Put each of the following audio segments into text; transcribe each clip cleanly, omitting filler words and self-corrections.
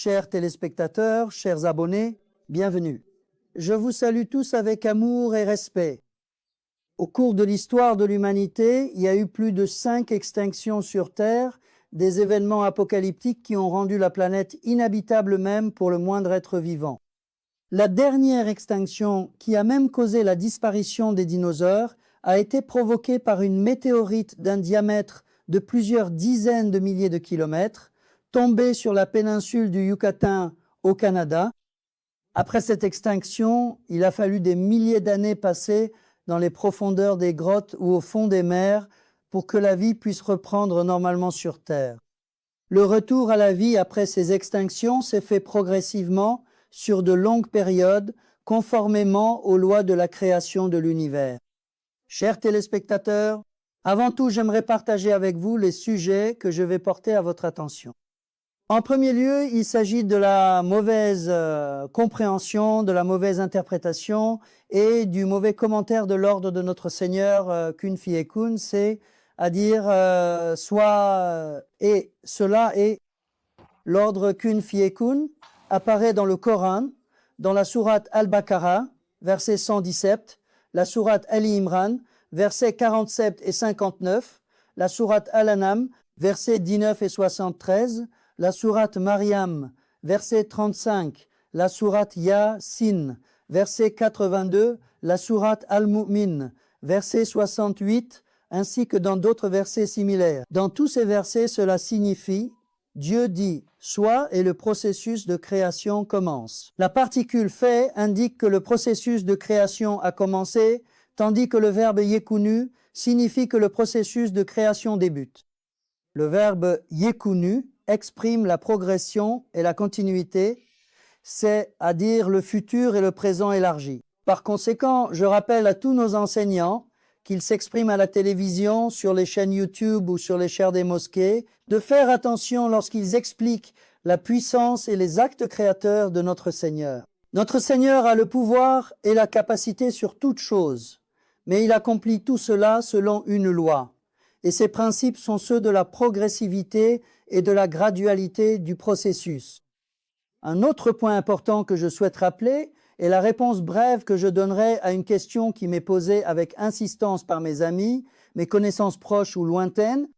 Chers téléspectateurs, chers abonnés, bienvenue. Je vous salue tous avec amour et respect. Au cours de l'histoire de l'humanité, il y a eu plus de 5 extinctions sur Terre, des événements apocalyptiques qui ont rendu la planète inhabitable même pour le moindre être vivant. La dernière extinction, qui a même causé la disparition des dinosaures, a été provoquée par une météorite d'un diamètre de plusieurs dizaines de milliers de kilomètres, tombée sur la péninsule du Yucatan au Canada. Après cette extinction, il a fallu des milliers d'années passées dans les profondeurs des grottes ou au fond des mers pour que la vie puisse reprendre normalement sur Terre. Le retour à la vie après ces extinctions s'est fait progressivement sur de longues périodes, conformément aux lois de la création de l'univers. Chers téléspectateurs, avant tout, j'aimerais partager avec vous les sujets que je vais porter à votre attention. En premier lieu, il s'agit de la mauvaise compréhension, de la mauvaise interprétation et du mauvais commentaire de l'ordre de notre Seigneur Kun Fiyekun, c'est-à-dire et cela est l'ordre Kun Fiyekun apparaît dans le Coran, dans la sourate Al-Baqarah, verset 117, la sourate Ali Imran, versets 47 et 59, la sourate Al-An'am, versets 19 et 73, la sourate Maryam, verset 35, la sourate Yasin, verset 82, la sourate Al-Mu'min, verset 68, ainsi que dans d'autres versets similaires. Dans tous ces versets, cela signifie « Dieu dit « soit » et le processus de création commence ». La particule « fait » indique que le processus de création a commencé, tandis que le verbe « yekunu » signifie que le processus de création débute. Le verbe « yekunu » exprime la progression et la continuité, c'est-à-dire le futur et le présent élargi. Par conséquent, je rappelle à tous nos enseignants qu'ils s'expriment à la télévision, sur les chaînes YouTube ou sur les chaires des mosquées, de faire attention lorsqu'ils expliquent la puissance et les actes créateurs de notre Seigneur. Notre Seigneur a le pouvoir et la capacité sur toute chose, mais il accomplit tout cela selon une loi. Et ces principes sont ceux de la progressivité et de la gradualité du processus. Un autre point important que je souhaite rappeler est la réponse brève que je donnerai à une question qui m'est posée avec insistance par mes amis, mes connaissances proches ou lointaines.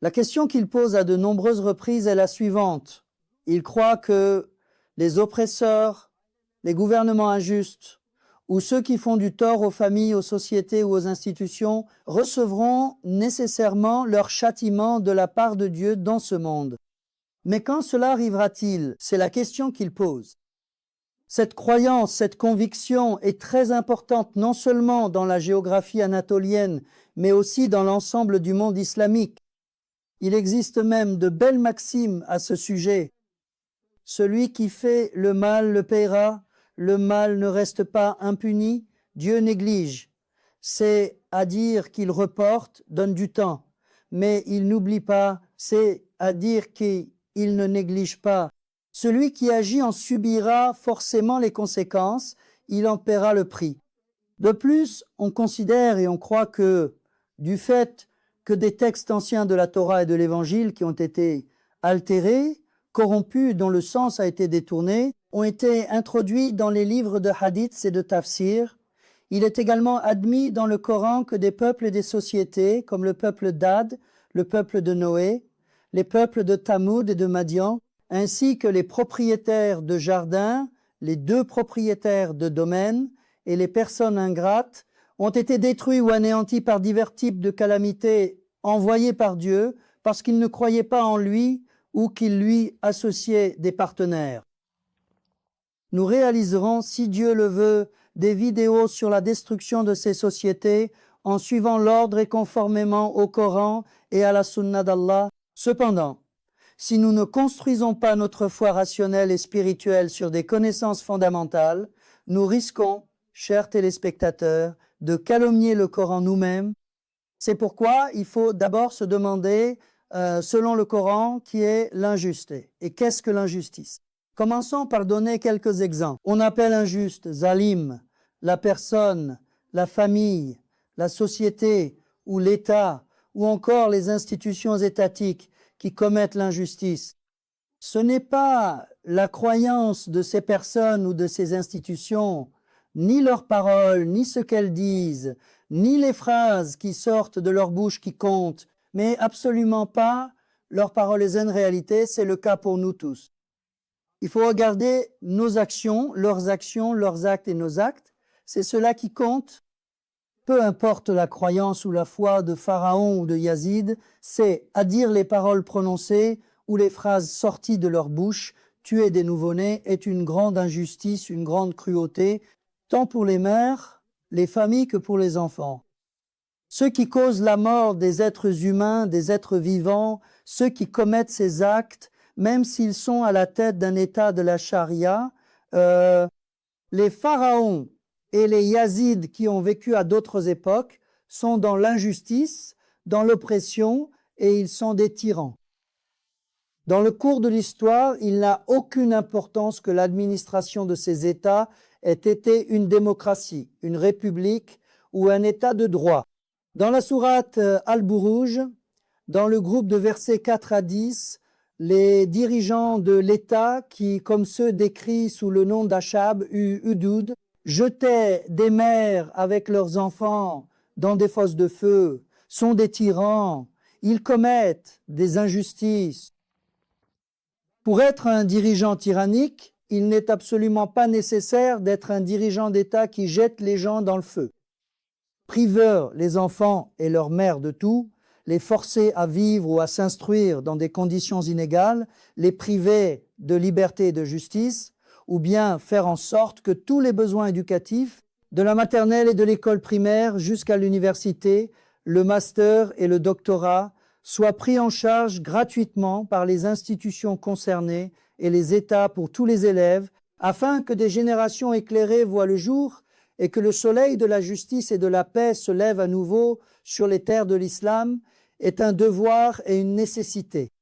La question qu'ils posent à de nombreuses reprises est la suivante. Ils croient que les oppresseurs, les gouvernements injustes ou ceux qui font du tort aux familles, aux sociétés ou aux institutions recevront nécessairement leur châtiment de la part de Dieu dans ce monde. Mais quand cela arrivera-t-il? C'est la question qu'ils posent. Cette croyance, cette conviction est très importante non seulement dans la géographie anatolienne, mais aussi dans l'ensemble du monde islamique. Il existe même de belles maximes à ce sujet. Celui qui fait le mal le paiera, le mal ne reste pas impuni, Dieu néglige. C'est-à-dire qu'il reporte, donne du temps, mais il n'oublie pas, c'est-à-dire qu'il ne néglige pas. Celui qui agit en subira forcément les conséquences, il en paiera le prix. De plus, on considère et on croit que, du fait que des textes anciens de la Torah et de l'Évangile qui ont été altérés, corrompus, dont le sens a été détourné, ont été introduits dans les livres de hadiths et de tafsir. Il est également admis dans le Coran que des peuples et des sociétés, comme le peuple d'Ad, le peuple de Noé, les peuples de Tamoud et de Madian, ainsi que les propriétaires de jardins, les 2 propriétaires de domaines et les personnes ingrates, ont été détruits ou anéantis par divers types de calamités envoyées par Dieu parce qu'ils ne croyaient pas en lui ou qu'ils lui associaient des partenaires. Nous réaliserons, si Dieu le veut, des vidéos sur la destruction de ces sociétés en suivant l'ordre et conformément au Coran et à la Sunna d'Allah. Cependant, si nous ne construisons pas notre foi rationnelle et spirituelle sur des connaissances fondamentales, nous risquons, chers téléspectateurs, de calomnier le Coran nous-mêmes. C'est pourquoi il faut d'abord se demander, selon le Coran, qui est l'injuste. Et qu'est-ce que l'injustice? Commençons par donner quelques exemples. On appelle injuste, zalim, la personne, la famille, la société ou l'État, ou encore les institutions étatiques qui commettent l'injustice. Ce n'est pas la croyance de ces personnes ou de ces institutions, ni leurs paroles, ni ce qu'elles disent, ni les phrases qui sortent de leur bouche qui comptent, mais absolument pas leurs paroles et une réalité, c'est le cas pour nous tous. Il faut regarder nos actions, leurs actes et nos actes. C'est cela qui compte. Peu importe la croyance ou la foi de Pharaon ou de Yazid, c'est à dire les paroles prononcées ou les phrases sorties de leur bouche. Tuer des nouveau-nés est une grande injustice, une grande cruauté, tant pour les mères, les familles que pour les enfants. Ceux qui causent la mort des êtres humains, des êtres vivants, ceux qui commettent ces actes, même s'ils sont à la tête d'un État de la charia, les pharaons et les Yazides qui ont vécu à d'autres époques sont dans l'injustice, dans l'oppression, et ils sont des tyrans. Dans le cours de l'histoire, il n'a aucune importance que l'administration de ces États ait été une démocratie, une république ou un État de droit. Dans la sourate Al-Buruj, dans le groupe de versets 4 à 10, les dirigeants de l'État, qui, comme ceux décrits sous le nom d'Achab ou Hudud, jetaient des mères avec leurs enfants dans des fosses de feu, sont des tyrans, ils commettent des injustices. Pour être un dirigeant tyrannique, il n'est absolument pas nécessaire d'être un dirigeant d'État qui jette les gens dans le feu. Priver les enfants et leurs mères de tout, les forcer à vivre ou à s'instruire dans des conditions inégales, les priver de liberté et de justice, ou bien faire en sorte que tous les besoins éducatifs, de la maternelle et de l'école primaire jusqu'à l'université, le master et le doctorat, soient pris en charge gratuitement par les institutions concernées et les États pour tous les élèves, afin que des générations éclairées voient le jour et que le soleil de la justice et de la paix se lève à nouveau sur les terres de l'islam, est un devoir et une nécessité.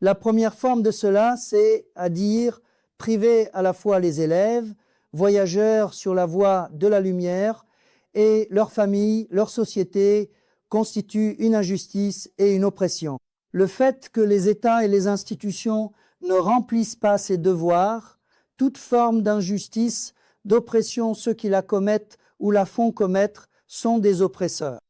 La première forme de cela, c'est à dire priver à la fois les élèves, voyageurs sur la voie de la lumière, et leurs familles, leur société constituent une injustice et une oppression. Le fait que les États et les institutions ne remplissent pas ces devoirs, toute forme d'injustice, d'oppression, ceux qui la commettent ou la font commettre sont des oppresseurs.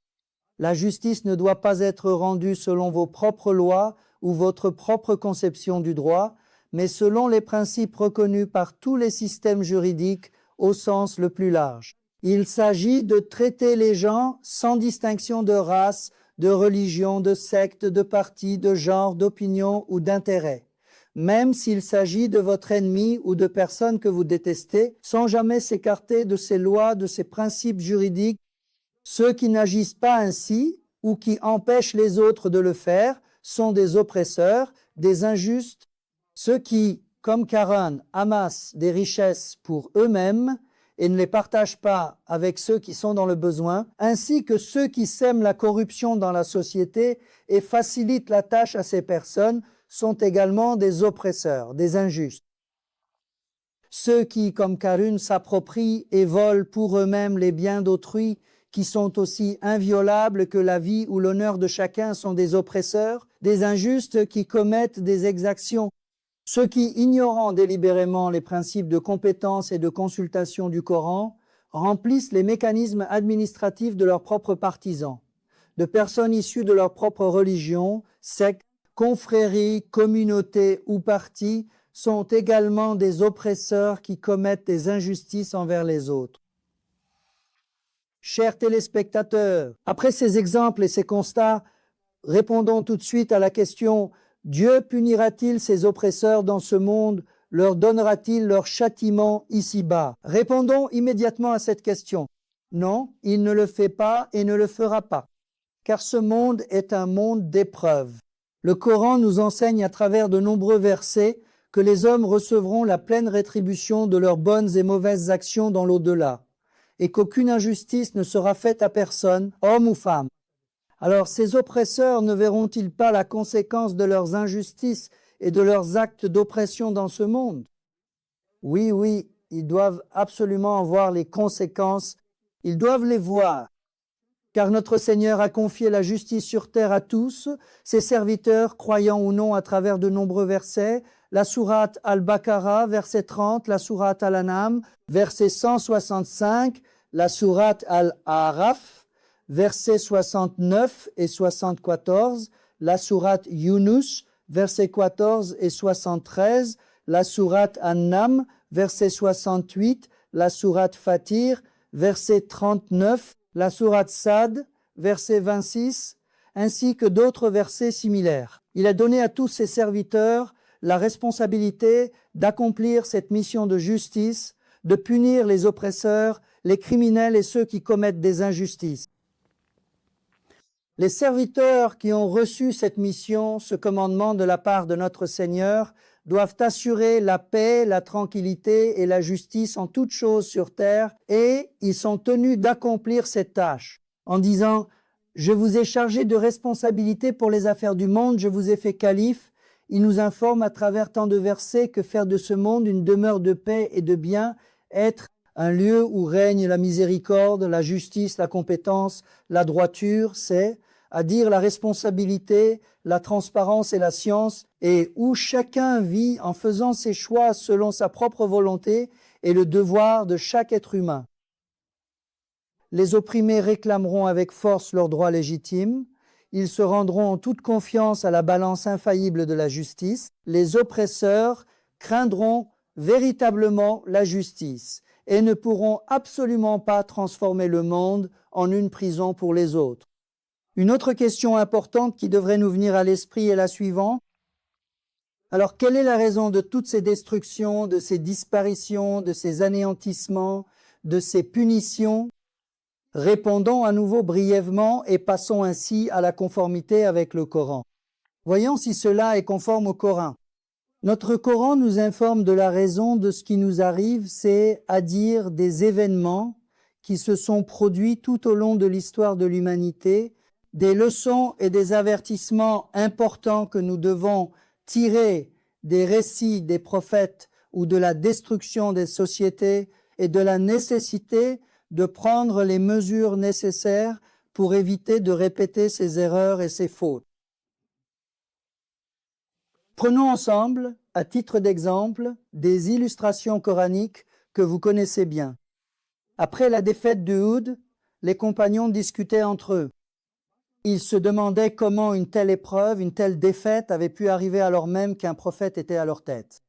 La justice ne doit pas être rendue selon vos propres lois ou votre propre conception du droit, mais selon les principes reconnus par tous les systèmes juridiques au sens le plus large. Il s'agit de traiter les gens sans distinction de race, de religion, de secte, de parti, de genre, d'opinion ou d'intérêt. Même s'il s'agit de votre ennemi ou de personnes que vous détestez, sans jamais s'écarter de ces lois, de ces principes juridiques. Ceux qui n'agissent pas ainsi ou qui empêchent les autres de le faire sont des oppresseurs, des injustes. Ceux qui, comme Caron, amassent des richesses pour eux-mêmes et ne les partagent pas avec ceux qui sont dans le besoin, ainsi que ceux qui sèment la corruption dans la société et facilitent la tâche à ces personnes, sont également des oppresseurs, des injustes. Ceux qui, comme Karun, s'approprient et volent pour eux-mêmes les biens d'autrui, qui sont aussi inviolables que la vie ou l'honneur de chacun, sont des oppresseurs, des injustes qui commettent des exactions. Ceux qui, ignorant délibérément les principes de compétence et de consultation du Coran, remplissent les mécanismes administratifs de leurs propres partisans, de personnes issues de leur propre religion, secte, confrérie, communauté ou parti, sont également des oppresseurs qui commettent des injustices envers les autres. Chers téléspectateurs, après ces exemples et ces constats, répondons tout de suite à la question: Dieu punira-t-il ses oppresseurs dans ce monde? Leur donnera-t-il leur châtiment ici-bas? Répondons immédiatement à cette question. Non, il ne le fait pas et ne le fera pas, car ce monde est un monde d'épreuves. Le Coran nous enseigne à travers de nombreux versets que les hommes recevront la pleine rétribution de leurs bonnes et mauvaises actions dans l'au-delà, et qu'aucune injustice ne sera faite à personne, homme ou femme. Alors ces oppresseurs ne verront-ils pas la conséquence de leurs injustices et de leurs actes d'oppression dans ce monde? Oui, ils doivent absolument en voir les conséquences, ils doivent les voir. car notre Seigneur a confié la justice sur terre à tous, ses serviteurs, croyants ou non, à travers de nombreux versets. La sourate Al-Baqarah, verset 30, la sourate Al-An'am, verset 165, la sourate Al-A'raf, versets 69 et 74, la sourate Yunus, versets 14 et 73, la sourate An-Nam, verset 68, la sourate Fatir, verset 39, la sourate Sad, verset 26, ainsi que d'autres versets similaires. Il a donné à tous ses serviteurs la responsabilité d'accomplir cette mission de justice, de punir les oppresseurs, les criminels et ceux qui commettent des injustices. Les serviteurs qui ont reçu cette mission, ce commandement de la part de notre Seigneur, doivent assurer la paix, la tranquillité et la justice en toutes choses sur terre, et ils sont tenus d'accomplir cette tâche en disant « Je vous ai chargé de responsabilité pour les affaires du monde, je vous ai fait calife ». Il nous informe à travers tant de versets que faire de ce monde une demeure de paix et de bien, être un lieu où règne la miséricorde, la justice, la compétence, la droiture, c'est à dire la responsabilité, la transparence et la science, et où chacun vit en faisant ses choix selon sa propre volonté et le devoir de chaque être humain. Les opprimés réclameront avec force leurs droits légitimes, ils se rendront en toute confiance à la balance infaillible de la justice, les oppresseurs craindront véritablement la justice et ne pourront absolument pas transformer le monde en une prison pour les autres. Une autre question importante qui devrait nous venir à l'esprit est la suivante. Alors, quelle est la raison de toutes ces destructions, de ces disparitions, de ces anéantissements, de ces punitions? Répondons à nouveau brièvement et passons ainsi à la conformité avec le Coran. Voyons si cela est conforme au Coran. Notre Coran nous informe de la raison de ce qui nous arrive, c'est à dire des événements qui se sont produits tout au long de l'histoire de l'humanité, des leçons et des avertissements importants que nous devons tirer des récits des prophètes ou de la destruction des sociétés et de la nécessité de prendre les mesures nécessaires pour éviter de répéter ces erreurs et ces fautes. Prenons ensemble, à titre d'exemple, des illustrations coraniques que vous connaissez bien. Après la défaite de Uhud, les compagnons discutaient entre eux. Ils se demandaient comment une telle épreuve, une telle défaite avait pu arriver alors même qu'un prophète était à leur tête.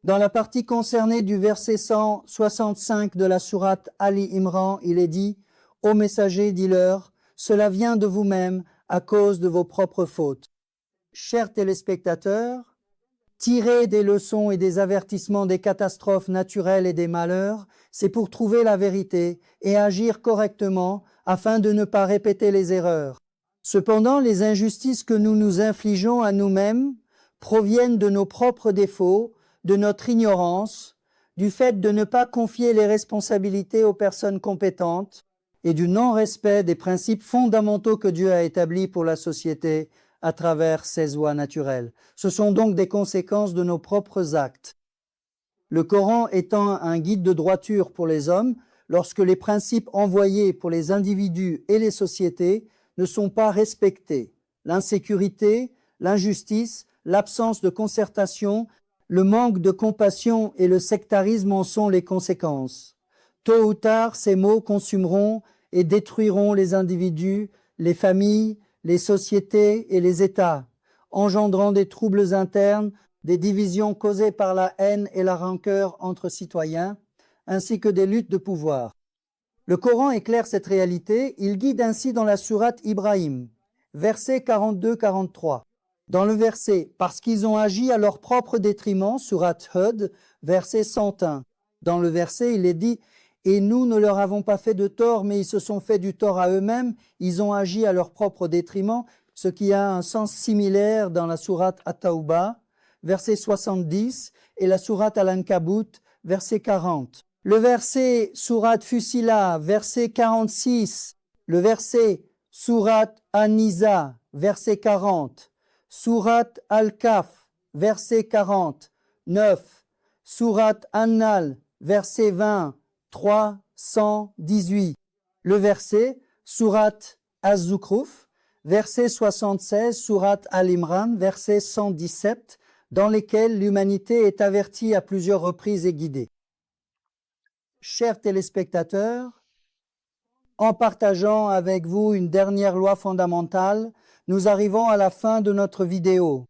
Dans la partie concernée du verset 165 de la sourate Ali Imran, il est dit « Ô messager, dis-leur, cela vient de vous-même à cause de vos propres fautes. » Chers téléspectateurs, tirer des leçons et des avertissements des catastrophes naturelles et des malheurs, c'est pour trouver la vérité et agir correctement afin de ne pas répéter les erreurs. Cependant, les injustices que nous nous infligeons à nous-mêmes proviennent de nos propres défauts, de notre ignorance, du fait de ne pas confier les responsabilités aux personnes compétentes et du non-respect des principes fondamentaux que Dieu a établis pour la société à travers ses lois naturelles. Ce sont donc des conséquences de nos propres actes. Le Coran étant un guide de droiture pour les hommes, lorsque les principes envoyés pour les individus et les sociétés ne sont pas respectés, l'insécurité, l'injustice, l'absence de concertation, le manque de compassion et le sectarisme en sont les conséquences. Tôt ou tard, ces maux consumeront et détruiront les individus, les familles, les sociétés et les États, engendrant des troubles internes, des divisions causées par la haine et la rancœur entre citoyens, ainsi que des luttes de pouvoir. Le Coran éclaire cette réalité, il guide ainsi dans la sourate Ibrahim, versets 42-43. Dans le verset « Parce qu'ils ont agi à leur propre détriment » sourate Hud, verset 101. Dans le verset, il est dit « Et nous ne leur avons pas fait de tort, mais ils se sont fait du tort à eux-mêmes, ils ont agi à leur propre détriment », ce qui a un sens similaire dans la sourate At-Tawbah, verset 70, et la sourate Al-Ankabut, verset 40. Le verset sourate Fusila, verset 46, le verset sourate An-Nisa, verset 40, sourate Al-Kaf, verset 49, sourate An-Nal, verset 20, 318. Le verset Sourate Az-Zukhruf, verset 76, Sourate Al-Imran, verset 117, dans lesquels l'humanité est avertie à plusieurs reprises et guidée. Chers téléspectateurs, en partageant avec vous une dernière loi fondamentale, nous arrivons à la fin de notre vidéo.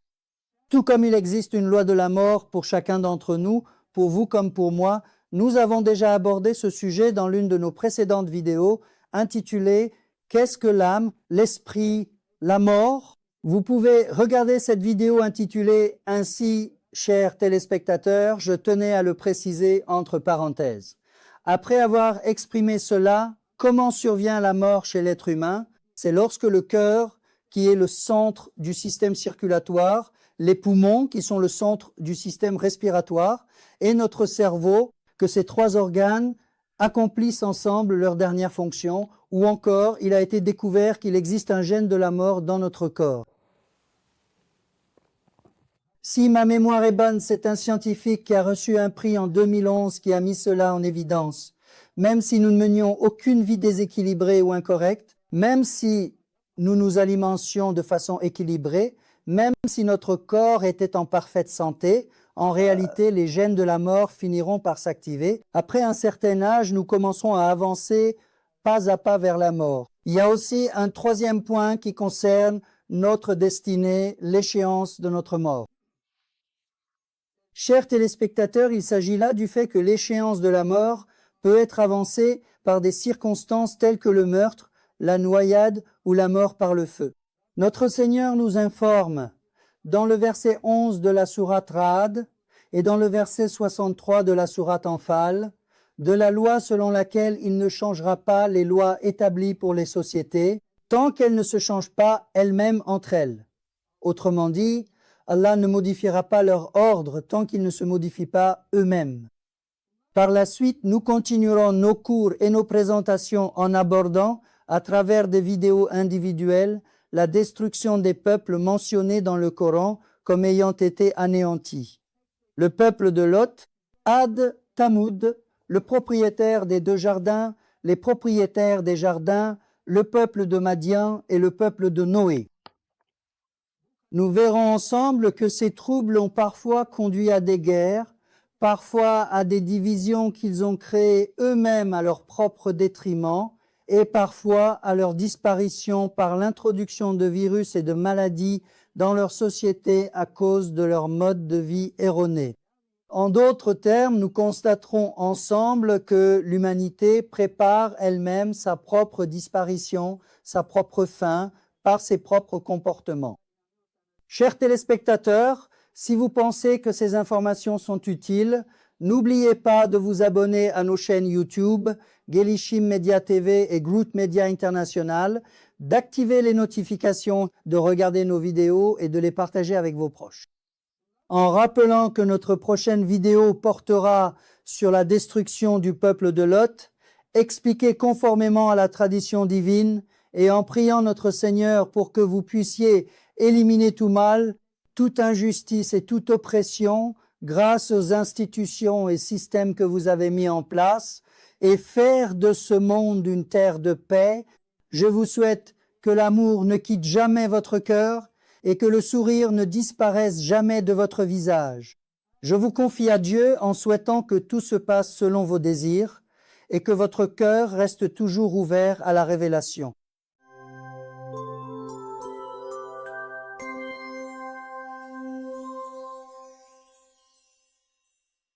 Tout comme il existe une loi de la mort pour chacun d'entre nous, pour vous comme pour moi, nous avons déjà abordé ce sujet dans l'une de nos précédentes vidéos intitulée « Qu'est-ce que l'âme, l'esprit, la mort ?» Vous pouvez regarder cette vidéo intitulée ainsi, chers téléspectateurs, je tenais à le préciser entre parenthèses. Après avoir exprimé cela, comment survient la mort chez l'être humain? C'est lorsque le cœur, qui est le centre du système circulatoire, les poumons, qui sont le centre du système respiratoire, et notre cerveau, que ces trois organes accomplissent ensemble leur dernière fonction, ou encore il a été découvert qu'il existe un gène de la mort dans notre corps. Si ma mémoire est bonne, c'est un scientifique qui a reçu un prix en 2011 qui a mis cela en évidence. Même si nous ne menions aucune vie déséquilibrée ou incorrecte, même si nous nous alimentions de façon équilibrée, même si notre corps était en parfaite santé, en réalité, les gènes de la mort finiront par s'activer. Après un certain âge, nous commencerons à avancer pas à pas vers la mort. Il y a aussi un troisième point qui concerne notre destinée, l'échéance de notre mort. Chers téléspectateurs, il s'agit là du fait que l'échéance de la mort peut être avancée par des circonstances telles que le meurtre, la noyade ou la mort par le feu. Notre Seigneur nous informe dans le verset 11 de la sourate Ra'd et dans le verset 63 de la sourate Anfal de la loi selon laquelle il ne changera pas les lois établies pour les sociétés tant qu'elles ne se changent pas elles-mêmes entre elles. Autrement dit, Allah ne modifiera pas leur ordre tant qu'ils ne se modifient pas eux-mêmes. Par la suite, nous continuerons nos cours et nos présentations en abordant, à travers des vidéos individuelles, la destruction des peuples mentionnés dans le Coran comme ayant été anéantis. Le peuple de Lot, Ad, Tamoud, le propriétaire des deux jardins, les propriétaires des jardins, le peuple de Madian et le peuple de Noé. Nous verrons ensemble que ces troubles ont parfois conduit à des guerres, parfois à des divisions qu'ils ont créées eux-mêmes à leur propre détriment, et parfois à leur disparition par l'introduction de virus et de maladies dans leur société à cause de leur mode de vie erroné. En d'autres termes, nous constaterons ensemble que l'humanité prépare elle-même sa propre disparition, sa propre fin, par ses propres comportements. Chers téléspectateurs, si vous pensez que ces informations sont utiles, n'oubliez pas de vous abonner à nos chaînes YouTube, Gelishim Media TV et Groot Media International, d'activer les notifications, de regarder nos vidéos et de les partager avec vos proches. En rappelant que notre prochaine vidéo portera sur la destruction du peuple de Lot, expliquée conformément à la tradition divine et en priant notre Seigneur pour que vous puissiez éliminer tout mal, toute injustice et toute oppression grâce aux institutions et systèmes que vous avez mis en place et faire de ce monde une terre de paix, je vous souhaite que l'amour ne quitte jamais votre cœur et que le sourire ne disparaisse jamais de votre visage. Je vous confie à Dieu en souhaitant que tout se passe selon vos désirs et que votre cœur reste toujours ouvert à la révélation.